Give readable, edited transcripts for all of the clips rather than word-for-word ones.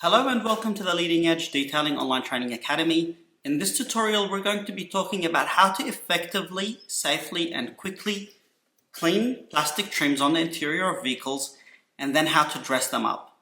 Hello and welcome to the Leading Edge Detailing Online Training Academy. In this tutorial, we're going to be talking about how to effectively, safely, and quickly clean plastic trims on the interior of vehicles and then how to dress them up.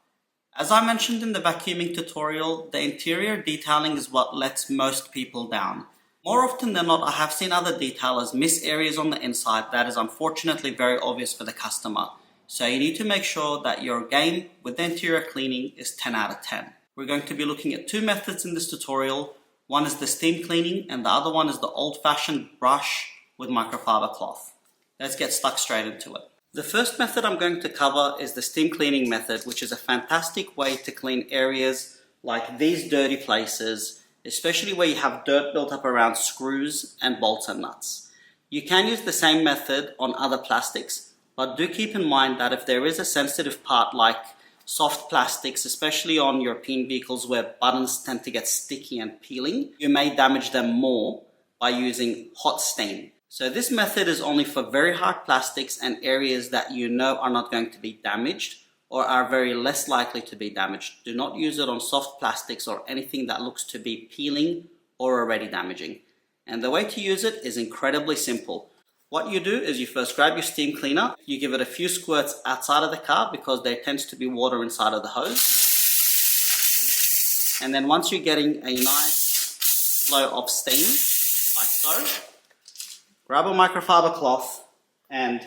As I mentioned in the vacuuming tutorial, the interior detailing is what lets most people down. More often than not, I have seen other detailers miss areas on the inside that is unfortunately very obvious for the customer. So you need to make sure that your game with the interior cleaning is 10 out of 10. We're going to be looking at two methods in this tutorial. One is the steam cleaning and the other one is the old-fashioned brush with microfiber cloth. Let's get stuck straight into it. The first method I'm going to cover is the steam cleaning method, which is a fantastic way to clean areas like these dirty places, especially where you have dirt built up around screws and bolts and nuts. You can use the same method on other plastics, but do keep in mind that if there is a sensitive part like soft plastics, especially on European vehicles where buttons tend to get sticky and peeling, you may damage them more by using hot steam. So this method is only for very hard plastics and areas that you know are not going to be damaged or are very less likely to be damaged. Do not use it on soft plastics or anything that looks to be peeling or already damaging. And the way to use it is incredibly simple. What you do is you first grab your steam cleaner, you give it a few squirts outside of the car because there tends to be water inside of the hose. And then once you're getting a nice flow of steam, like so, grab a microfiber cloth and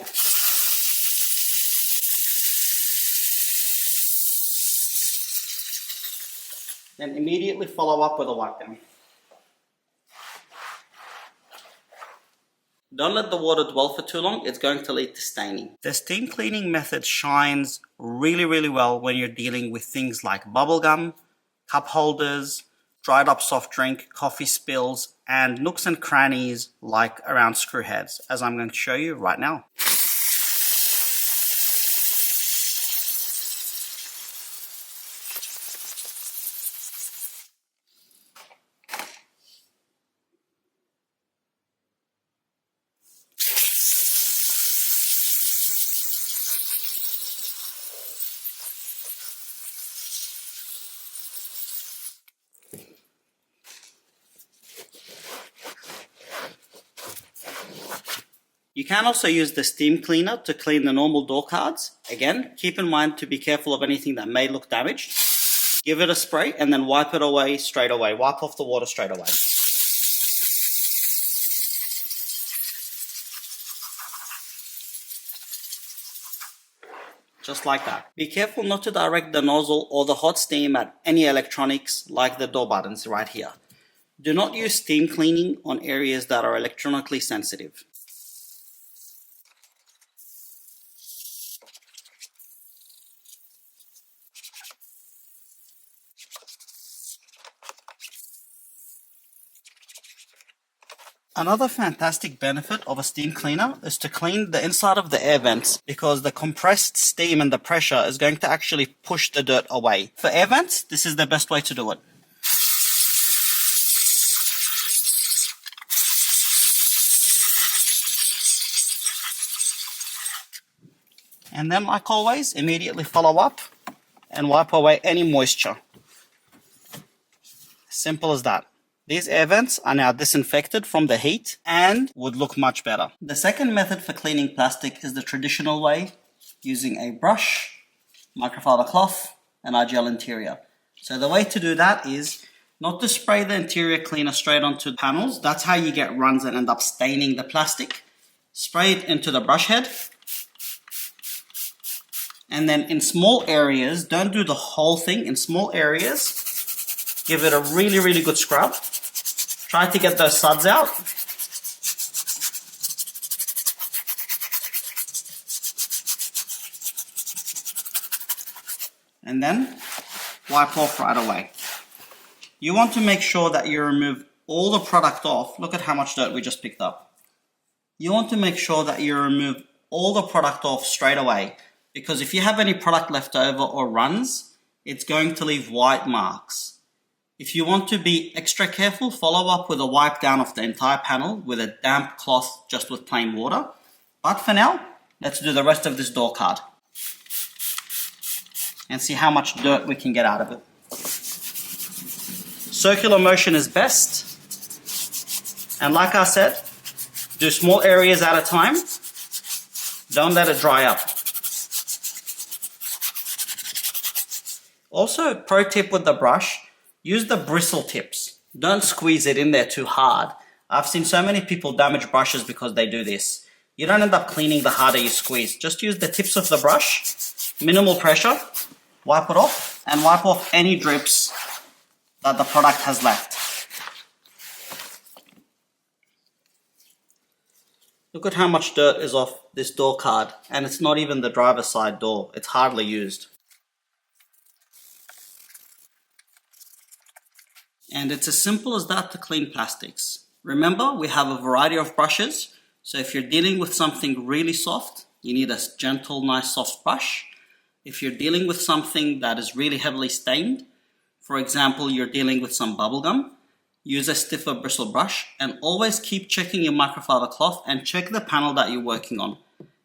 then immediately follow up with a wipe down. Don't let the water dwell for too long, it's going to lead to staining. The steam cleaning method shines really well when you're dealing with things like bubblegum, cup holders, dried up soft drink, coffee spills, and nooks and crannies like around screw heads, as I'm going to show you right now. You can also use the steam cleaner to clean the normal door cards. Again, keep in mind to be careful of anything that may look damaged. Give it a spray and then wipe it away straight away. Wipe off the water straight away. Just like that. Be careful not to direct the nozzle or the hot steam at any electronics like the door buttons right here. Do not use steam cleaning on areas that are electronically sensitive. Another fantastic benefit of a steam cleaner is to clean the inside of the air vents because the compressed steam and the pressure is going to actually push the dirt away. For air vents, this is the best way to do it. And then, like always, immediately follow up and wipe away any moisture. Simple as that. These air vents are now disinfected from the heat and would look much better. The second method for cleaning plastic is the traditional way, using a brush, microfiber cloth, and RGL interior. So the way to do that is not to spray the interior cleaner straight onto the panels. That's how you get runs and end up staining the plastic. Spray it into the brush head. And then in small areas, don't do the whole thing. In small areas, give it a really good scrub. Try to get those suds out. And then wipe off right away. You want to make sure that you remove all the product off. Look at how much dirt we just picked up. You want to make sure that you remove all the product off straight away, because if you have any product left over or runs, it's going to leave white marks. If you want to be extra careful, follow up with a wipe down of the entire panel with a damp cloth just with plain water. But for now, let's do the rest of this door card and see how much dirt we can get out of it. Circular motion is best. And like I said, do small areas at a time. Don't let it dry up. Also, pro tip with the brush, use the bristle tips. Don't squeeze it in there too hard. I've seen so many people damage brushes because they do this. You don't end up cleaning the harder you squeeze. Just use the tips of the brush, minimal pressure, wipe it off, and wipe off any drips that the product has left. Look at how much dirt is off this door card, and it's not even the driver's side door. It's hardly used. And it's as simple as that to clean plastics. Remember, we have a variety of brushes, so if you're dealing with something really soft, you need a gentle, nice, soft brush. If you're dealing with something that is really heavily stained, for example, you're dealing with some bubble gum, use a stiffer bristle brush, and always keep checking your microfiber cloth and check the panel that you're working on.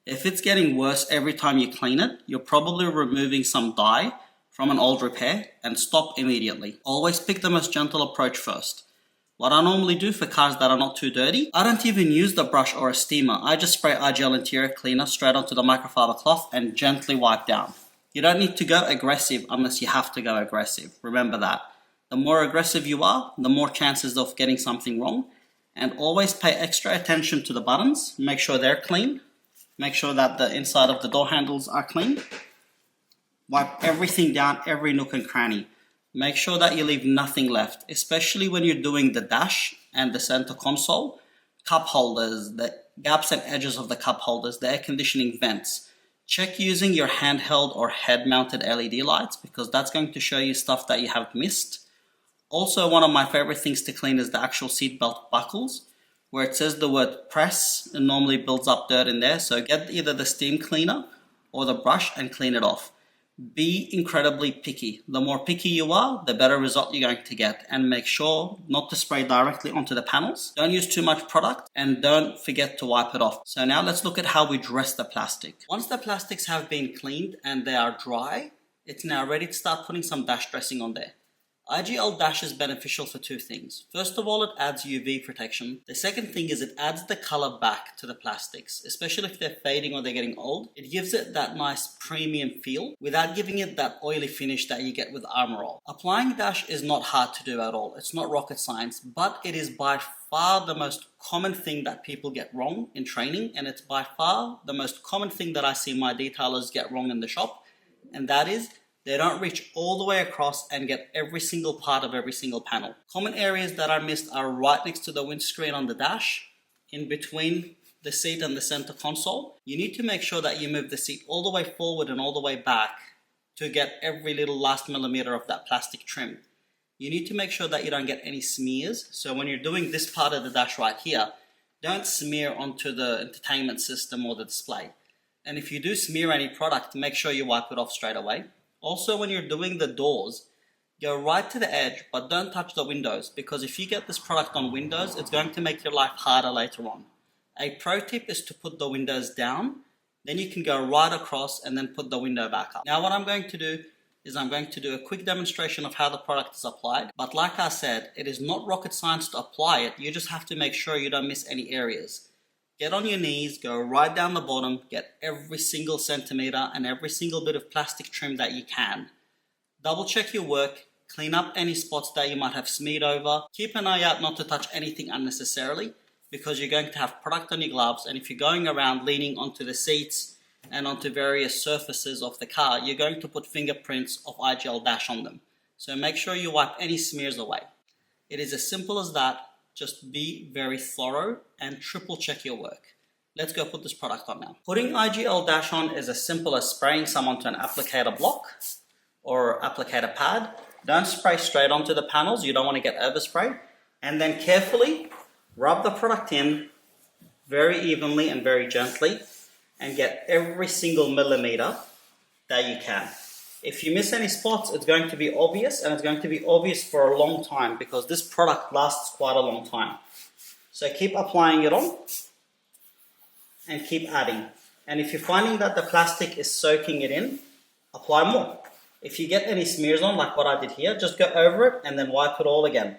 If it's getting worse every time you clean it, you're probably removing some dye from an old repair, and stop immediately. Always pick the most gentle approach first. What I normally do for cars that are not too dirty, I don't even use the brush or a steamer. I just spray IGL interior cleaner straight onto the microfiber cloth and gently wipe down. You don't need to go aggressive unless you have to go aggressive. Remember that. The more aggressive you are, the more chances of getting something wrong. And always pay extra attention to the buttons. Make sure they're clean. Make sure that the inside of the door handles are clean. Wipe everything down, every nook and cranny. Make sure that you leave nothing left, especially when you're doing the dash and the center console, cup holders, the gaps and edges of the cup holders, the air conditioning vents. Check using your handheld or head-mounted LED lights because that's going to show you stuff that you have missed. Also, one of my favorite things to clean is the actual seatbelt buckles, where it says the word press and normally builds up dirt in there. So get either the steam cleaner or the brush and clean it off. Be incredibly picky. The more picky you are, the better result you're going to get. And make sure not to spray directly onto the panels. Don't use too much product and don't forget to wipe it off. So now let's look at how we dress the plastic. Once the plastics have been cleaned and they are dry, it's now ready to start putting some dash dressing on there. IGL Dash is beneficial for two things. First of all, it adds UV protection. The second thing is it adds the color back to the plastics, especially if they're fading or they're getting old. It gives it that nice premium feel without giving it that oily finish that you get with Armor All. Applying Dash is not hard to do at all. It's not rocket science, but it is by far the most common thing that people get wrong in training, and it's by far the most common thing that I see my detailers get wrong in the shop, and that is they don't reach all the way across and get every single part of every single panel. Common areas that are missed are right next to the windscreen on the dash, in between the seat and the center console. You need to make sure that you move the seat all the way forward and all the way back to get every little last millimeter of that plastic trim. You need to make sure that you don't get any smears. So when you're doing this part of the dash right here, don't smear onto the entertainment system or the display. And if you do smear any product, make sure you wipe it off straight away. Also, when you're doing the doors, go right to the edge, but don't touch the windows, because if you get this product on windows, it's going to make your life harder later on. A pro tip is to put the windows down, then you can go right across and then put the window back up. Now what I'm going to do is I'm going to do a quick demonstration of how the product is applied, but like I said, it is not rocket science to apply it. You just have to make sure you don't miss any areas. Get on your knees, go right down the bottom, get every single centimeter and every single bit of plastic trim that you can. Double check your work, clean up any spots that you might have smeared over. Keep an eye out not to touch anything unnecessarily because you're going to have product on your gloves, and if you're going around leaning onto the seats and onto various surfaces of the car, you're going to put fingerprints of IGL Dash on them. So make sure you wipe any smears away. It is as simple as that. Just be very thorough and triple check your work. Let's go put this product on now. Putting IGL Dash on is as simple as spraying some onto an applicator block or applicator pad. Don't spray straight onto the panels. You don't want to get overspray. And then carefully rub the product in very evenly and very gently and get every single millimeter that you can. If you miss any spots, it's going to be obvious, and it's going to be obvious for a long time because this product lasts quite a long time. So keep applying it on and keep adding. And if you're finding that the plastic is soaking it in, apply more. If you get any smears on, like what I did here, just go over it and then wipe it all again.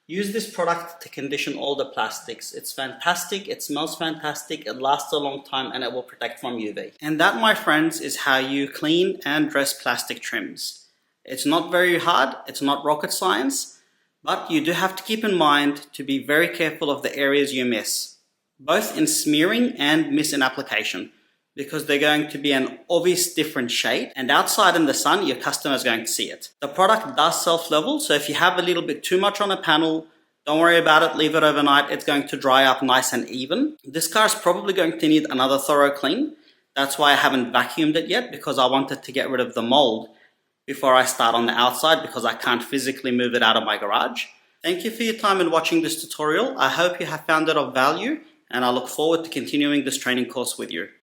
Use this product to condition all the plastics. It's fantastic, it smells fantastic, it lasts a long time, and it will protect from UV. And that, my friends, is how you clean and dress plastic trims. It's not very hard, it's not rocket science, but you do have to keep in mind to be very careful of the areas you miss, both in smearing and miss in application, because they're going to be an obvious different shade, and outside in the sun your customer is going to see it. The product does self-level, so if you have a little bit too much on a panel, don't worry about it, leave it overnight, it's going to dry up nice and even. This car is probably going to need another thorough clean. That's why I haven't vacuumed it yet, because I wanted to get rid of the mold before I start on the outside, because I can't physically move it out of my garage. Thank you for your time in watching this tutorial. I hope you have found it of value, and I look forward to continuing this training course with you.